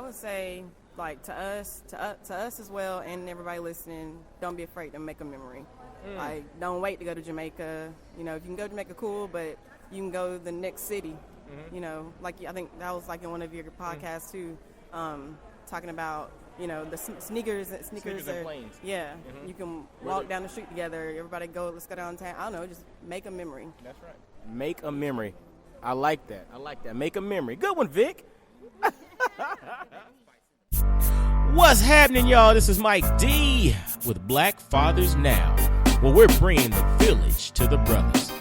would say, like, to us as well, and everybody listening, don't be afraid to make a memory. Like, don't wait to go to Jamaica. You know, if you can go to Jamaica, cool, but you can go to the next city. You know, like, I think that was like in one of your podcasts too, talking about, you know, the sneakers and planes. Yeah, you can walk down the street together. Everybody let's go downtown. I don't know, just make a memory. That's right. Make a memory. I like that. Make a memory. Good one, Vic. What's happening, y'all? This is Mike D with Black Fathers Now, where we're bringing the village to the brothers.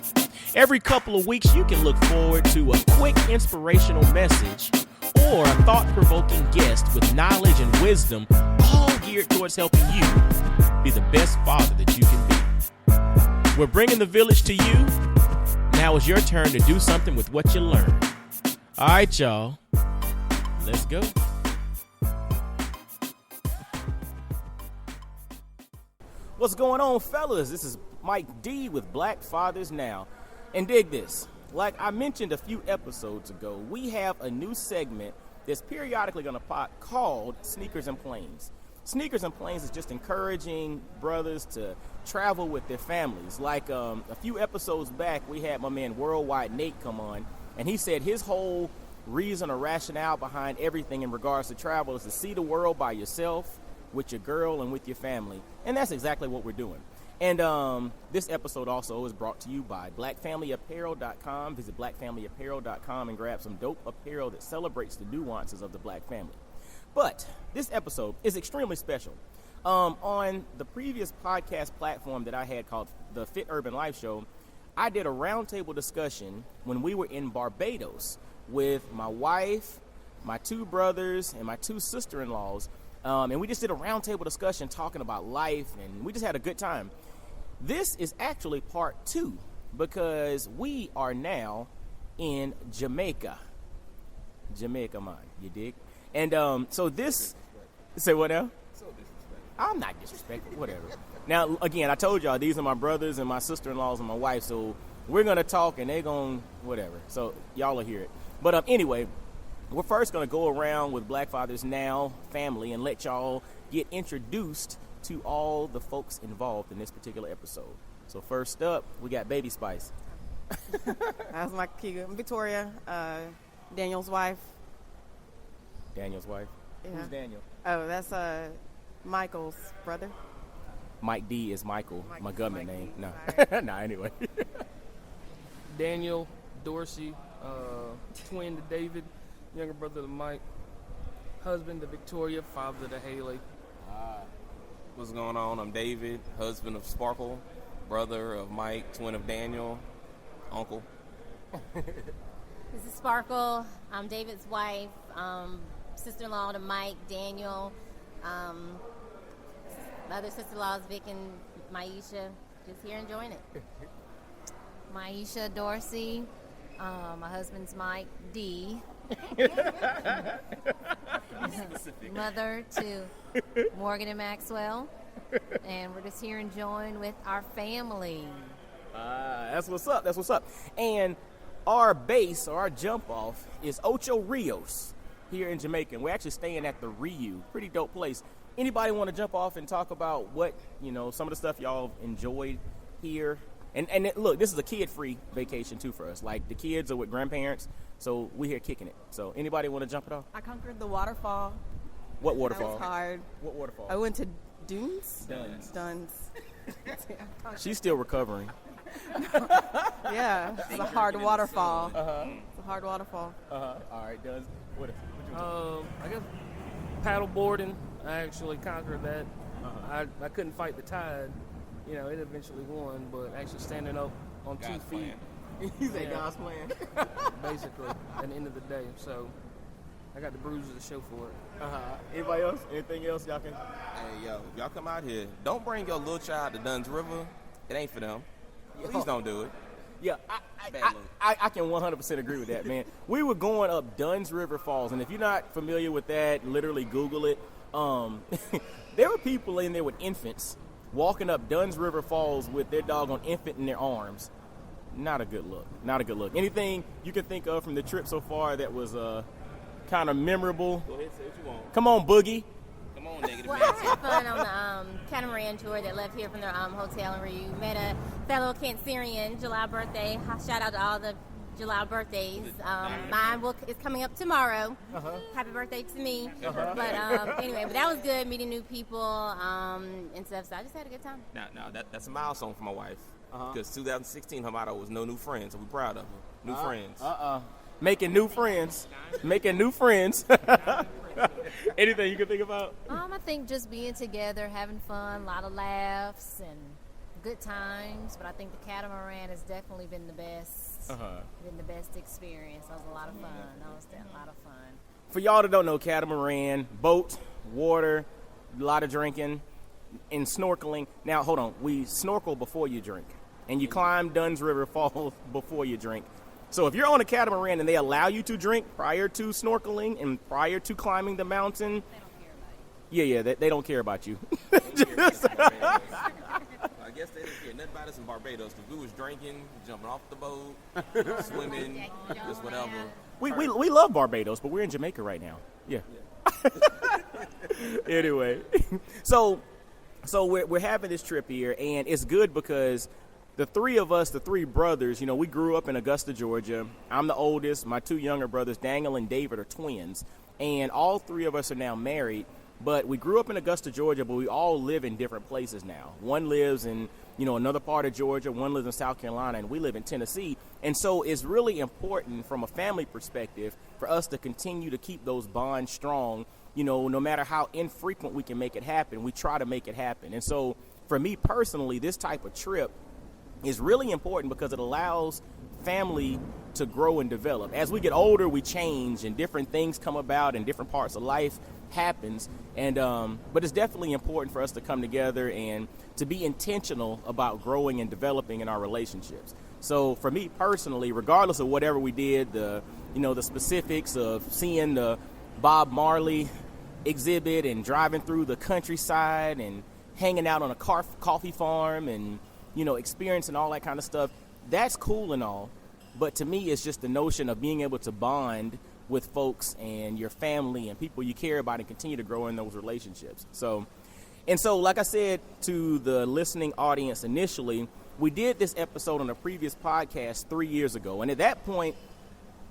Every couple of weeks, you can look forward to a quick inspirational message or a thought-provoking guest with knowledge and wisdom, all geared towards helping you be the best father that you can be. We're bringing the village to you. Now it's your turn to do something with what you learned. All right, y'all. Let's go. What's going on, fellas? This is Mike D with Black Fathers Now. And dig this. Like I mentioned a few episodes ago, we have a new segment that's periodically going to pop called Sneakers and Planes. Sneakers and Planes is just encouraging brothers to travel with their families. Like a few episodes back, we had my man Worldwide Nate come on, and he said his whole reason or rationale behind everything in regards to travel is to see the world by yourself, with your girl, and with your family. And that's exactly what we're doing. And this episode also is brought to you by blackfamilyapparel.com. Visit blackfamilyapparel.com and grab some dope apparel that celebrates the nuances of the black family. But this episode is extremely special. On the previous podcast platform that I had called the Fit Urban Life Show, I did a roundtable discussion when we were in Barbados with my wife, my two brothers, and my two sister-in-laws. And we just did a roundtable discussion talking about life, and we just had a good time. This is actually part 2 because we are now in Jamaica. Jamaica, man, you dig? And so this, say what now? So disrespectful. I'm not disrespectful, whatever. Now, again, I told y'all, these are my brothers and my sister-in-laws and my wife, so we're going to talk and they're going to whatever. So y'all will hear it. But anyway, we're first going to go around with Black Fathers Now family and let y'all get introduced to all the folks involved in this particular episode. So first up, we got Baby Spice. That's my key. Victoria, Daniel's wife. Daniel's wife? Yeah. Who's Daniel? Oh, that's Michael's brother. Mike D is Michael, my government Mike name. D, No, nah, anyway. Daniel, Dorsey, twin to David, younger brother to Mike, husband to Victoria, father to Haley. What's going on? I'm David, husband of Sparkle, brother of Mike, twin of Daniel, uncle. This is Sparkle. I'm David's wife, sister-in-law to Mike, Daniel. My other sister-in-laws, Vic and Maisha, just here enjoying it. Maisha Dorsey. My husband's Mike D. Mother to Morgan and Maxwell. And we're just here enjoying with our family. That's what's up. That's what's up. And our base, or our jump off, is Ocho Rios here in Jamaica. And we're actually staying at the Riu. Pretty dope place. Anybody want to jump off and talk about what, some of the stuff y'all enjoyed here? And look, this is a kid-free vacation, too, for us. Like, the kids are with grandparents, so we're here kicking it. So anybody want to jump it off? I conquered the waterfall. What waterfall? That was hard. What waterfall? I went to Dunes. Duns. She's still recovering. Yeah, it's a hard waterfall. Uh-huh. It's a hard waterfall. Uh-huh. All right, Duns. What you I guess paddle boarding. I actually conquered that. I couldn't fight the tide. It eventually won, but actually standing up on God's 2 feet. He said God's plan. Basically, at the end of the day. So I got the bruises to show for it. Anybody else? Anything else y'all can? Hey, yo, if y'all come out here, don't bring your little child to Dunn's River. It ain't for them. Please don't do it. Yeah, I can 100% agree with that, man. We were going up Dunn's River Falls, and if you're not familiar with that, literally Google it. There were people in there with infants walking up Dunn's River Falls with their doggone infant in their arms. Not a good look. Not a good look. Anything you can think of from the trip so far that was kind of memorable? Go ahead, say what you want. Come on, Boogie. Come on, negative Well, Nancy. I had fun on the catamaran tour that left here from their hotel, and we met a fellow Cancerian, July birthday. Shout out to all the July birthdays. Mine is coming up tomorrow. Happy birthday to me. But anyway, but that was good, meeting new people and stuff. So I just had a good time. Now that's a milestone for my wife. Because 2016, her motto was no new friends, so we're proud of her. New friends. Making new friends. Making new friends. Anything you can think about? I think just being together, having fun, a lot of laughs and good times. But I think the catamaran has definitely been the best. Been the best experience. That was a lot of fun. For y'all that don't know, catamaran, boat, water, a lot of drinking, and snorkeling. Now, hold on. We snorkel before you drink, and you climb Dunn's River Falls before you drink. So if you're on a catamaran and they allow you to drink prior to snorkeling and prior to climbing the mountain, they don't care about you. I guess they didn't care nothing about us in Barbados because we was drinking, jumping off the boat, swimming, just whatever. We love Barbados, but we're in Jamaica right now. Yeah. Anyway, so we're having this trip here, and it's good because the three of us, the three brothers, we grew up in Augusta, Georgia. I'm the oldest. My two younger brothers, Daniel and David, are twins, and all three of us are now married. But we grew up in Augusta, Georgia, but we all live in different places now. One lives in, another part of Georgia. One lives in South Carolina, and we live in Tennessee. And so it's really important from a family perspective for us to continue to keep those bonds strong. No matter how infrequent we can make it happen, we try to make it happen. And so for me personally, this type of trip is really important because it allows family to grow and develop. As we get older, we change and different things come about and different parts of life happens. And but it's definitely important for us to come together and to be intentional about growing and developing in our relationships. So for me personally, regardless of whatever we did, the specifics of seeing the Bob Marley exhibit and driving through the countryside and hanging out on a coffee farm and experiencing all that kind of stuff, that's cool and all. But to me, it's just the notion of being able to bond with folks and your family and people you care about and continue to grow in those relationships. So like I said to the listening audience initially, we did this episode on a previous podcast 3 years ago. And at that point,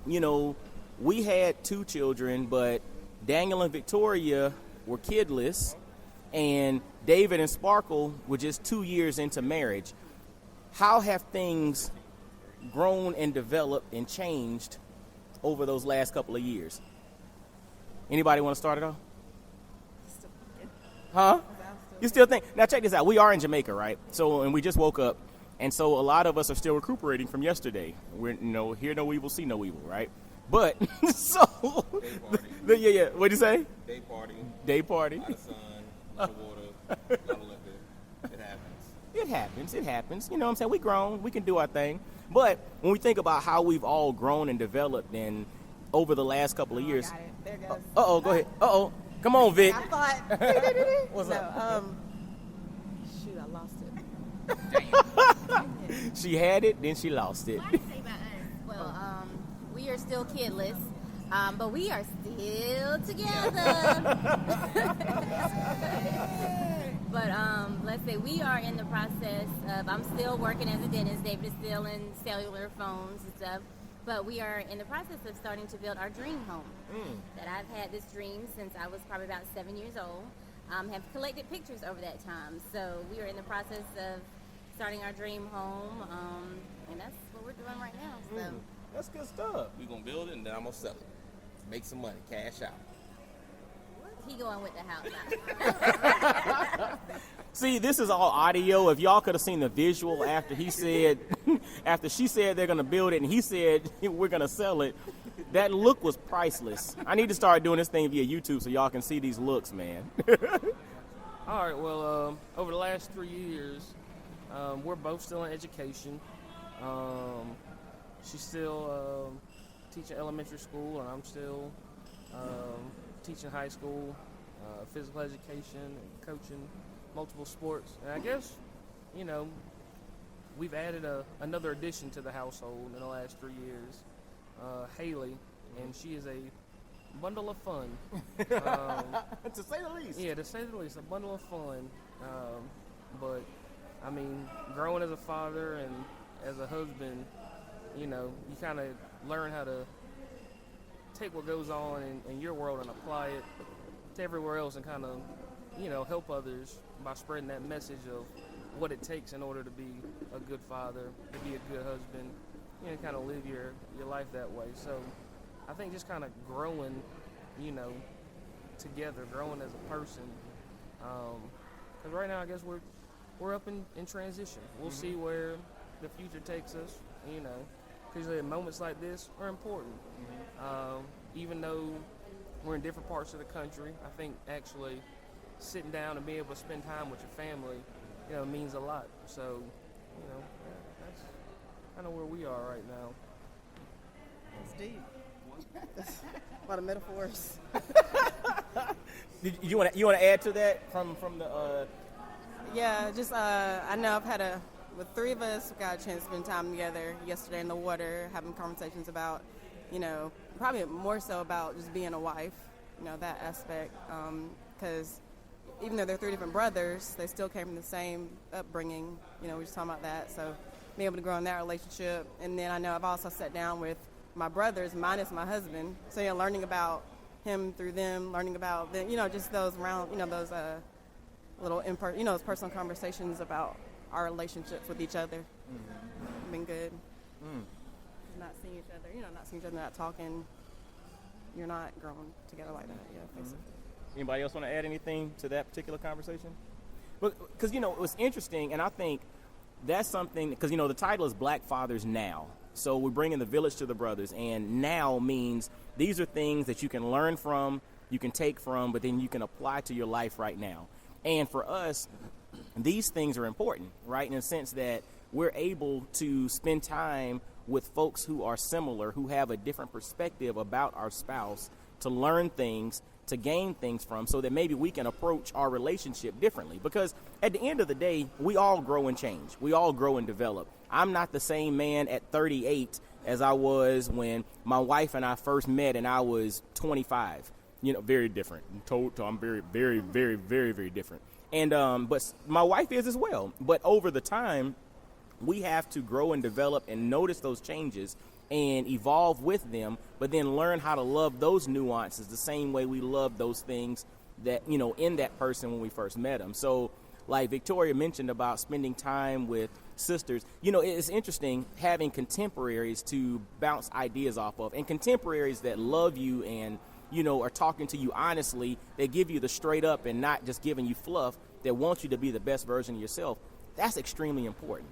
we had 2 children, but Daniel and Victoria were kidless, and David and Sparkle were just 2 years into marriage. How have things grown and developed and changed over those last couple of years? Anybody want to start it off? Huh? You still think? Now check this out. We are in Jamaica, right? And we just woke up, and so a lot of us are still recuperating from yesterday. We're hear no evil, see no evil, right? But so What'd you say? Day party. Day party. A lot of sun, a lot of water, a lot of liquor. It happens. It happens. You know what I'm saying? We grown. We can do our thing. But when we think about how we've all grown and developed and over the last couple of years. Got it. There goes. Uh-oh, go ahead. Uh-oh. Come on, Vic. I thought. What's up? Shoot, I lost it. She had it, then she lost it. What did I say about us? Well, we are still kidless, but we are still together. But let's say we are in the process of, I'm still working as a dentist. David is still in cellular phones and stuff. But we are in the process of starting to build our dream home. That I've had this dream since I was probably about 7 years old. Have collected pictures over that time. So we are in the process of starting our dream home. And that's what we're doing right now. So. That's good stuff. We're going to build it, and then I'm going to sell it. Make some money, cash out. He going with the house. See, this is all audio. If y'all could have seen the visual after she said they're going to build it and he said we're going to sell it, that look was priceless. I need to start doing this thing via YouTube so y'all can see these looks, man. All right, well, over the last 3 years, we're both still in education. She's still teaching elementary school, and I'm still teaching high school, physical education, and coaching multiple sports. And I guess, we've added another addition to the household in the last 3 years, Haley, and she is a bundle of fun. To say the least. Yeah, to say the least, a bundle of fun. But I mean, growing as a father and as a husband, you kind of learn how to take what goes on in your world and apply it to everywhere else, and kind of, help others by spreading that message of what it takes in order to be a good father, to be a good husband, kind of live your life that way. So I think just kind of growing, together, growing as a person. Because right now, I guess we're up in transition. We'll see where the future takes us, because moments like this are important. Even though we're in different parts of the country, I think actually sitting down and being able to spend time with your family, means a lot. So, that's kind of where we are right now. It's deep. A lot of metaphors. You want to add to that from the? Yeah, just I know I've had with three of us, we got a chance to spend time together yesterday in the water, having conversations about, probably more so about just being a wife, that aspect. Because even though they're three different brothers, they still came from the same upbringing. We were just talking about that. So being able to grow in that relationship. And then I know I've also sat down with my brothers, minus my husband. So, learning about him through them, learning about them, just those around, those little, those personal conversations about our relationships with each other. Been good. Not seeing each other, not talking. You're not growing together like that. Yeah, basically. Anybody else want to add anything to that particular conversation? Because, it was interesting, and I think that's something, because, the title is Black Fathers Now. So we're bringing the village to the brothers, and now means these are things that you can learn from, you can take from, but then you can apply to your life right now. And for us, these things are important, right, in the sense that we're able to spend time with folks who are similar, who have a different perspective about our spouse, to learn things, to gain things from, so that maybe we can approach our relationship differently. Because at the end of the day, we all grow and change. We all grow and develop. I'm not the same man at 38 as I was when my wife and I first met and I was 25. Very different. I'm very, very, very, very, very different. And but my wife is as well. But over the time, we have to grow and develop and notice those changes and evolve with them, but then learn how to love those nuances the same way we love those things that, in that person when we first met them. So like Victoria mentioned about spending time with sisters, it's interesting having contemporaries to bounce ideas off of, and contemporaries that love you and, are talking to you honestly, that give you the straight up and not just giving you fluff, that want you to be the best version of yourself. That's extremely important.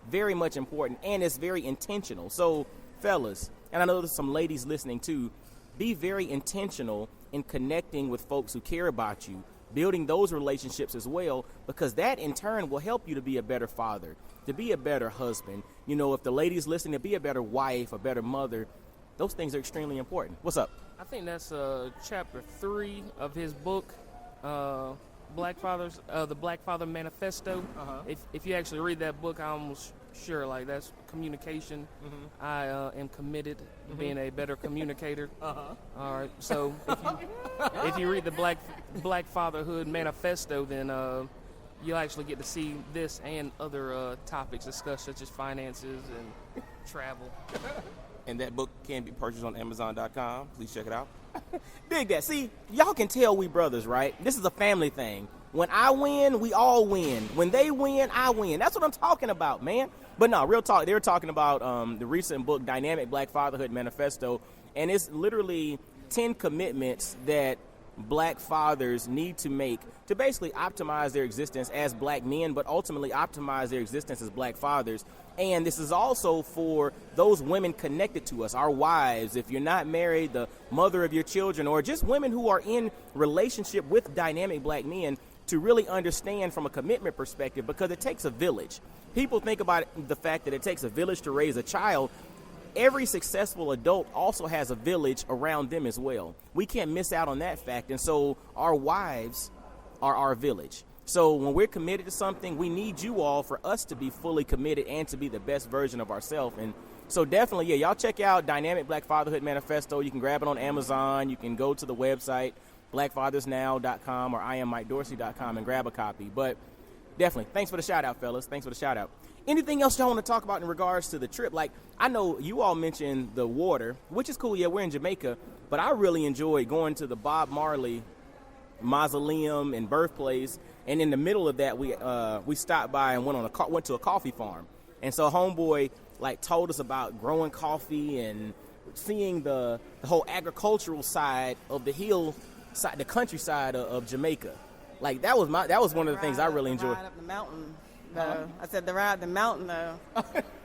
Very much important, and it's very intentional. So fellas, and I know there's some ladies listening too, be very intentional in connecting with folks who care about you, building those relationships as well, because that in turn will help you to be a better father, to be a better husband. If the ladies listening, to be a better wife, a better mother. Those things are extremely important. What's up? I think that's chapter 3 of his book, Black Fathers, the Black Father Manifesto. If you actually read that book, I'm almost sure that's communication. I am committed to being a better communicator. All right, so if you read the Black Fatherhood Manifesto, then you'll actually get to see this and other topics discussed, such as finances and travel. And that book can be purchased on Amazon.com. Please check it out. Dig that. See, y'all can tell we brothers, right? This is a family thing. When I win, we all win. When they win, I win. That's what I'm talking about, man. But no, real talk. They were talking about the recent book, Dynamic Black Fatherhood Manifesto, and it's literally 10 commitments that black fathers need to make to basically optimize their existence as black men, but ultimately optimize their existence as black fathers. And this is also for those women connected to us, our wives. If you're not married, the mother of your children, or just women who are in relationship with dynamic black men, to really understand from a commitment perspective, because it takes a village. People think about the fact that it takes a village to raise a child. Every successful adult also has a village around them as well. We can't miss out on that fact. And so our wives are our village. So when we're committed to something, we need you all for us to be fully committed and to be the best version of ourselves. And So definitely, yeah, y'all check out Dynamic Black Fatherhood Manifesto. You can grab it on Amazon. You can go to the website, blackfathersnow.com or IamMikeDorsey.com and grab a copy. But definitely, thanks for the shout-out, fellas. Thanks for the shout-out. Anything else y'all want to talk about in regards to the trip? Like, I know you all mentioned the water, which is cool. Yeah, we're in Jamaica. But I really enjoyed going to the Bob Marley mausoleum and birthplace. And in the middle of that, we stopped by and went to a coffee farm. And so homeboy like told us about growing coffee and seeing the whole agricultural side of the hillside, the countryside of Jamaica. Like that was one of the things I really enjoyed. Ride up the mountain. I said the ride up the mountain though.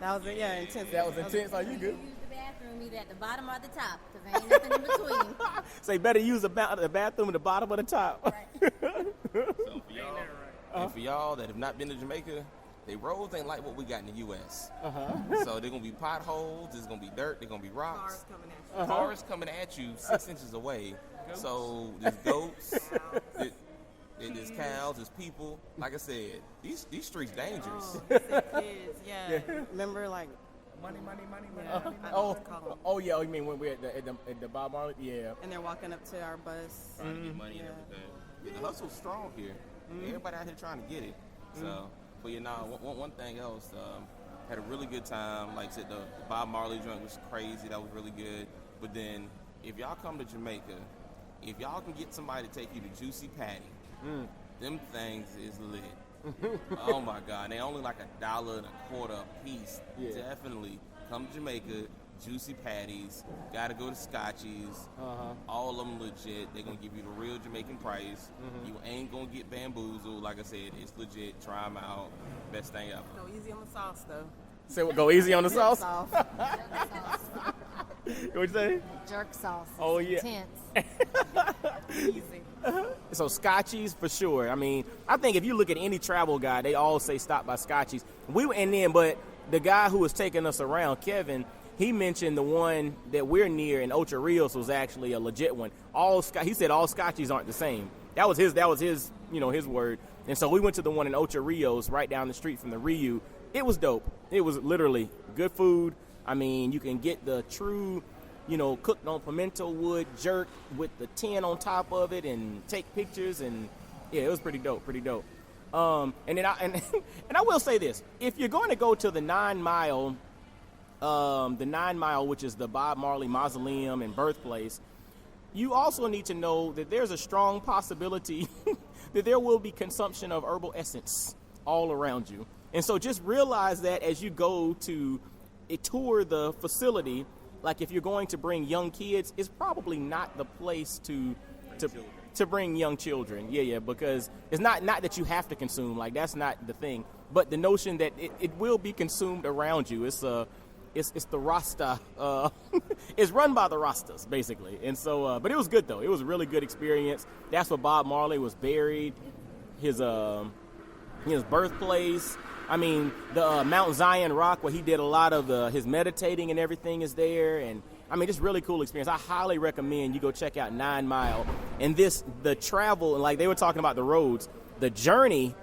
That was intense. That was intense. Are you good? Use the bathroom either at the bottom or at the top because there ain't nothing in between. So you better use the bathroom at the bottom or the top. Right. So for y'all, and for y'all that have not been to Jamaica, the roads ain't like what we got in the U.S. So they're going to be potholes, there's going to be dirt, there's going to be rocks. Cars coming at you 6 inches away. Goats. So there's goats, there's cows, there's people. Like I said, these streets dangerous. Kids, yeah. Remember like Money. Oh yeah. Oh, you mean when we're at the Bob Marley? Yeah. and they're walking up to our bus. Trying to get money and everything. Yeah, the hustle's strong here. Everybody out here trying to get it. So, but one thing else, had a really good time. Like I said, the Bob Marley joint was crazy. That was really good. But then, if y'all come to Jamaica, if y'all can get somebody to take you to Juicy Patty, them things is lit. Oh my God, they only like $1.25 a piece. Yeah. Definitely come to Jamaica. Juicy Patties, gotta go to Scotchies. All of them legit. They're gonna give you the real Jamaican price. You ain't gonna get bamboozled. Like I said, it's legit. Try them out. Best thing ever. Go easy on the sauce though. Say what? Go easy on the sauce. Jerk What you say? sauce. Oh, yeah. Intense. Easy. So Scotchies for sure. I mean, I think if you look at any travel guide, they all say stop by Scotchies. But the guy who was taking us around, Kevin, he mentioned the one that we're near in Ocho Rios was actually a legit one. He said all Scotchies aren't the same. That was his his word. And so we went to the one in Ocho Rios right down the street from the Rio. It was dope. It was literally good food. I mean, you can get the true, cooked on pimento wood jerk with the tin on top of it and take pictures, and yeah, it was pretty dope. And then I will say this: if you're going to go to the 9 Mile, which is the Bob Marley mausoleum and birthplace, you also need to know that there's a strong possibility that there will be consumption of herbal essence all around you. And so just realize that as you go to tour the facility, like if you're going to bring young kids, it's probably not the place to bring young children. Yeah, because it's not that you have to consume, like that's not the thing. But the notion that it will be consumed around you, it's the Rasta. It's run by the Rastas, basically. And so, but it was good though. It was a really good experience. That's where Bob Marley was buried. His birthplace. I mean, the Mount Zion Rock where he did a lot of his meditating and everything is there. And I mean, just really cool experience. I highly recommend you go check out 9 Mile. And the travel, like they were talking about the roads, the journey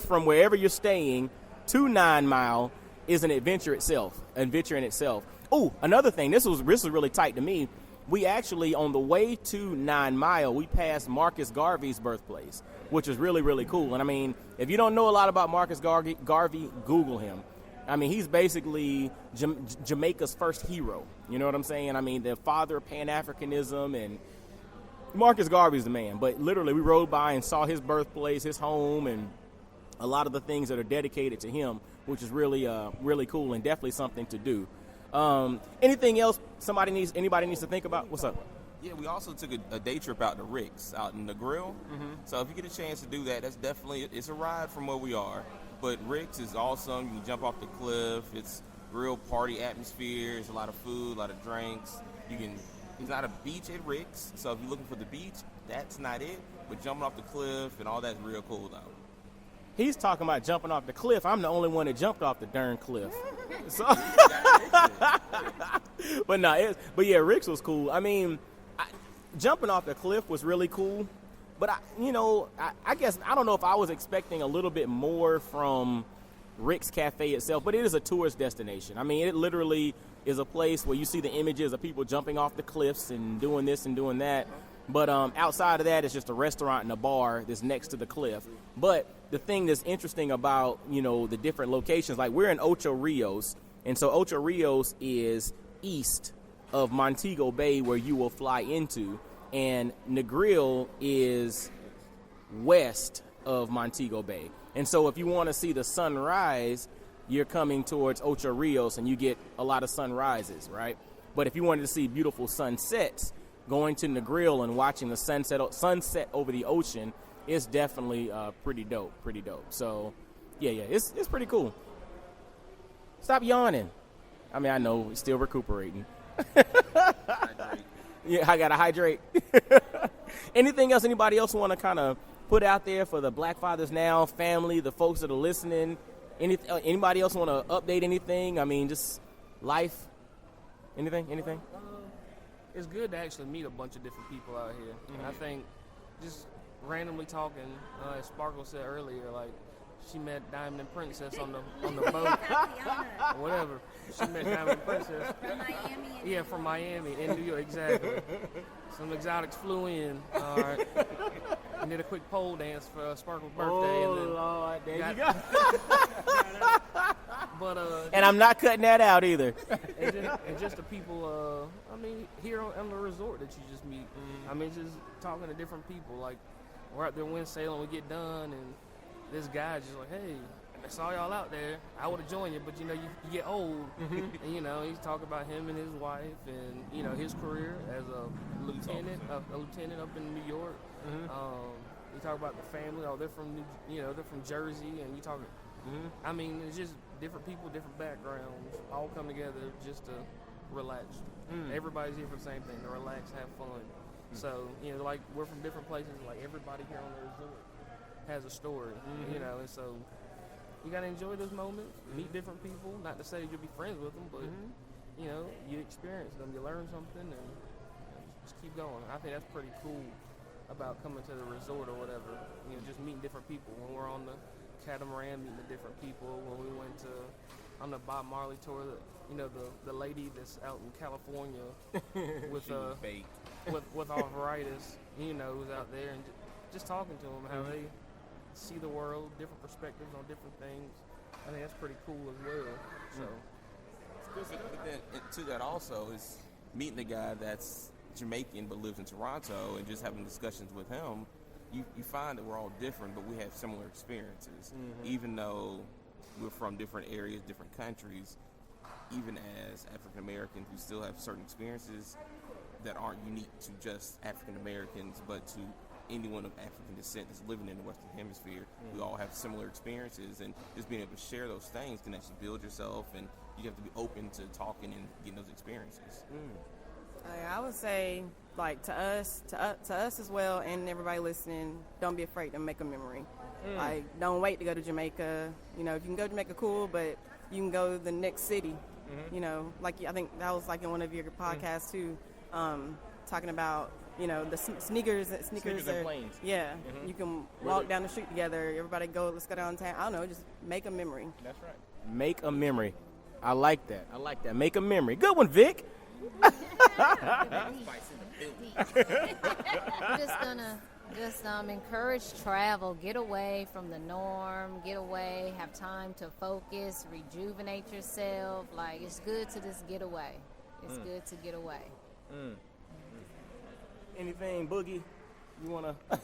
from wherever you're staying to 9 Mile is an adventure in itself. Oh, another thing, this was really tight to me. We actually, on the way to 9 Mile, we passed Marcus Garvey's birthplace, which was really, really cool. And I mean, if you don't know a lot about Marcus Garvey, Google him. I mean, he's basically Jamaica's first hero. You know what I'm saying? I mean, the father of Pan-Africanism, and Marcus Garvey's the man. But literally, we rode by and saw his birthplace, his home, and a lot of the things that are dedicated to him, which is really, really cool and definitely something to do. Anything else anybody needs to think about? What's up? Yeah, we also took a day trip out to Rick's, out in the grill. So if you get a chance to do that, that's definitely, it's a ride from where we are. But Rick's is awesome. You can jump off the cliff. It's real party atmosphere. It's a lot of food, a lot of drinks. It's not a beach at Rick's, so if you're looking for the beach, that's not it. But jumping off the cliff and all that's real cool though. He's talking about jumping off the cliff. I'm the only one that jumped off the darn cliff. So, but yeah, Rick's was cool. I mean, jumping off the cliff was really cool. But I guess I don't know if I was expecting a little bit more from Rick's Cafe itself. But it is a tourist destination. I mean, it literally is a place where you see the images of people jumping off the cliffs and doing this and doing that. But outside of that, it's just a restaurant and a bar that's next to the cliff. But the thing that's interesting about, the different locations, like we're in Ocho Rios, and so Ocho Rios is east of Montego Bay where you will fly into, and Negril is west of Montego Bay. And so if you want to see the sunrise, you're coming towards Ocho Rios and you get a lot of sunrises, right? But if you wanted to see beautiful sunsets, going to Negril and watching the sunset over the ocean is definitely pretty dope. So, yeah, it's pretty cool. Stop yawning. I mean, I know we're still recuperating. Yeah, I gotta hydrate. Anything else anybody else want to kind of put out there for the Black Fathers Now family, the folks that are listening? Anybody else want to update anything? I mean, just life. Anything? It's good to actually meet a bunch of different people out here. Mm-hmm. I think just randomly talking, as Sparkle said earlier, like she met Diamond and Princess on the boat, or whatever. She met Diamond and Princess. From Miami. Yeah, from Miami in New York, exactly. Some exotics flew in, all right, and did a quick pole dance for Sparkle's birthday. Oh, and then Lord, there you go. But and I'm not cutting that out either. and just the people, here on the resort that you just meet. I mean, just talking to different people. Like, we're out there wind sailing, we get done, and this guy's just like, hey, I saw y'all out there. I would have joined you, but, you get old. And, he's talking about him and his wife and, his career as a lieutenant up in New York. You talk about the family. Oh, they're from they're from Jersey, and you talk. I mean, it's just different people, different backgrounds, all come together just to relax. Everybody's here for the same thing, to relax, have fun. So, like, we're from different places. Like, everybody here on the resort has a story, and so you got to enjoy those moments, meet different people. Not to say you'll be friends with them, but, you experience them, you learn something, and just keep going. I think that's pretty cool about coming to the resort or whatever, just meeting different people. When we're on the catamaran, meeting the different people. When we went on the Bob Marley tour, the lady that's out in California with arthritis, who's out there, and just talking to them, how they see the world, different perspectives on different things. I think that's pretty cool as well. So, but then to that also is meeting the guy that's Jamaican but lives in Toronto and just having discussions with him. You find that we're all different, but we have similar experiences. Even though we're from different areas, different countries, even as African Americans, we still have certain experiences that aren't unique to just African Americans, but to anyone of African descent that's living in the Western Hemisphere. We all have similar experiences, and just being able to share those things can actually build yourself, and you have to be open to talking and getting those experiences. I would say, like, to us as well, and everybody listening, don't be afraid to make a memory. Like, don't wait to go to Jamaica. If you can go to Jamaica, cool, but you can go to the next city. Like, I think that was like in one of your podcasts too, talking about the sneakers and planes. Yeah, you can walk down the street together. Everybody let's go downtown. I don't know, just make a memory. That's right. Make a memory. I like that. Make a memory. Good one, Vic. We're just gonna encourage travel, get away from the norm, have time to focus, rejuvenate yourself. Like, it's good to just get away. It's good to get away. Anything, Boogie, you wanna? I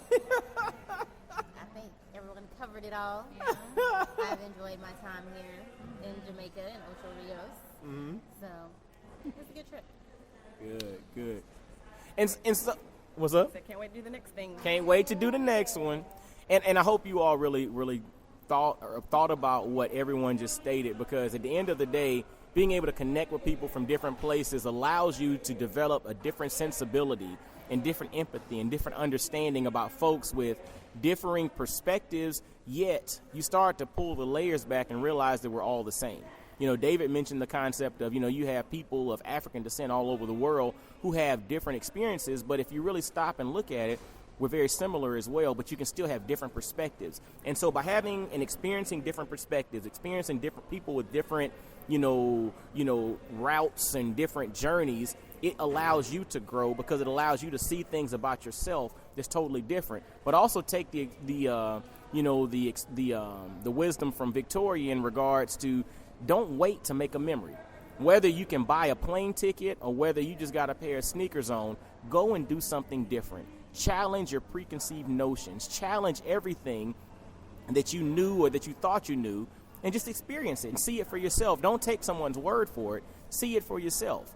think everyone covered it all. I've enjoyed my time here in Jamaica and Ocho Rios. So it's a good trip. Good. And so, what's up? So can't wait to do the next thing. Can't wait to do the next one. And I hope you all really thought about what everyone just stated, because at the end of the day, being able to connect with people from different places allows you to develop a different sensibility and different empathy and different understanding about folks with differing perspectives, yet you start to pull the layers back and realize that we're all the same. David mentioned the concept of, you have people of African descent all over the world who have different experiences, but if you really stop and look at it, we're very similar as well, but you can still have different perspectives. And so by having and experiencing different perspectives, experiencing different people with different, routes and different journeys, it allows you to grow because it allows you to see things about yourself that's totally different. But also take the wisdom from Victoria in regards to don't wait to make a memory. Whether you can buy a plane ticket or whether you just got a pair of sneakers on, go and do something different. Challenge your preconceived notions. Challenge everything that you knew or that you thought you knew, and just experience it and see it for yourself. Don't take someone's word for it. See it for yourself.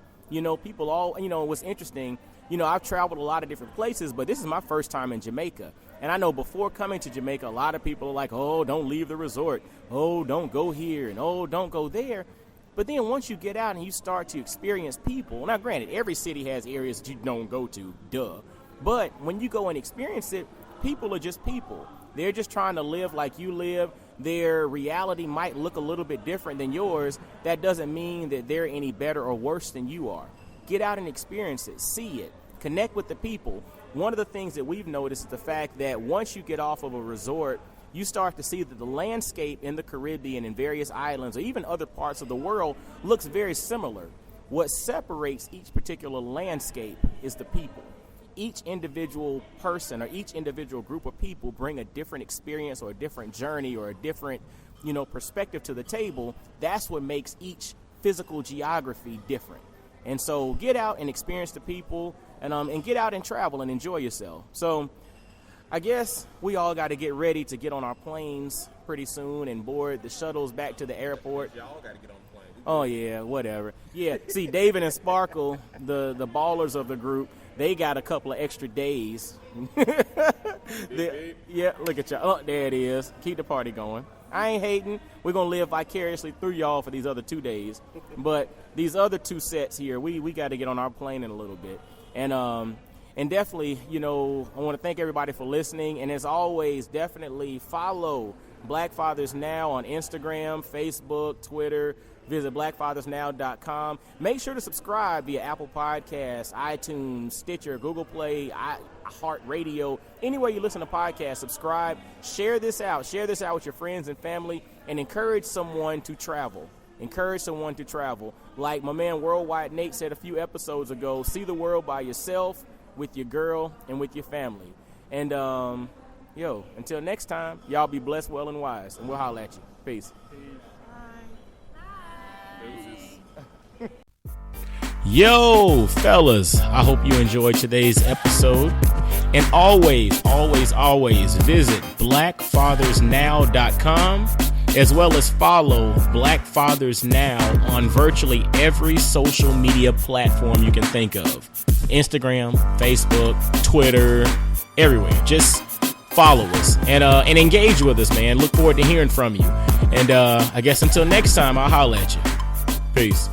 People all, what's interesting, I've traveled a lot of different places, but this is my first time in Jamaica. And I know before coming to Jamaica, a lot of people are like, oh, don't leave the resort. Oh, don't go here. And oh, don't go there. But then once you get out and you start to experience people, now granted, every city has areas that you don't go to, duh. But when you go and experience it, people are just people. They're just trying to live like you live. Their reality might look a little bit different than yours. That doesn't mean that they're any better or worse than you are. Get out and experience it. See it. Connect with the people. One of the things that we've noticed is the fact that once you get off of a resort, you start to see that the landscape in the Caribbean and various islands or even other parts of the world looks very similar. What separates each particular landscape is the people. Each individual person or each individual group of people bring a different experience or a different journey or a different, perspective to the table. That's what makes each physical geography different. And so get out and experience the people and get out and travel and enjoy yourself. So I guess we all got to get ready to get on our planes pretty soon and board the shuttles back to the airport. Y'all got to get on the plane. Oh, yeah, whatever. Yeah, see, David and Sparkle, the ballers of the group, they got a couple of extra days. Yeah, look at y'all. Oh, there it is. Keep the party going. I ain't hating. We're going to live vicariously through y'all for these other 2 days. But these other 2 sets here, we got to get on our plane in a little bit. And definitely, I want to thank everybody for listening. And as always, definitely follow Black Fathers Now on Instagram, Facebook, Twitter. Visit blackfathersnow.com. Make sure to subscribe via Apple Podcasts, iTunes, Stitcher, Google Play, iHeartRadio. Anywhere you listen to podcasts, subscribe. Share this out. Share this out with your friends and family and encourage someone to travel. Encourage someone to travel. Like my man Worldwide Nate said a few episodes ago, see the world by yourself, with your girl, and with your family. And, until next time, y'all be blessed, well, and wise. And we'll holler at you. Peace. Yo, fellas, I hope you enjoyed today's episode. And always, always, always visit blackfathersnow.com as well as follow Black Fathers Now on virtually every social media platform you can think of. Instagram, Facebook, Twitter, everywhere. Just follow us and engage with us, man. Look forward to hearing from you. And I guess until next time, I'll holler at you. Peace.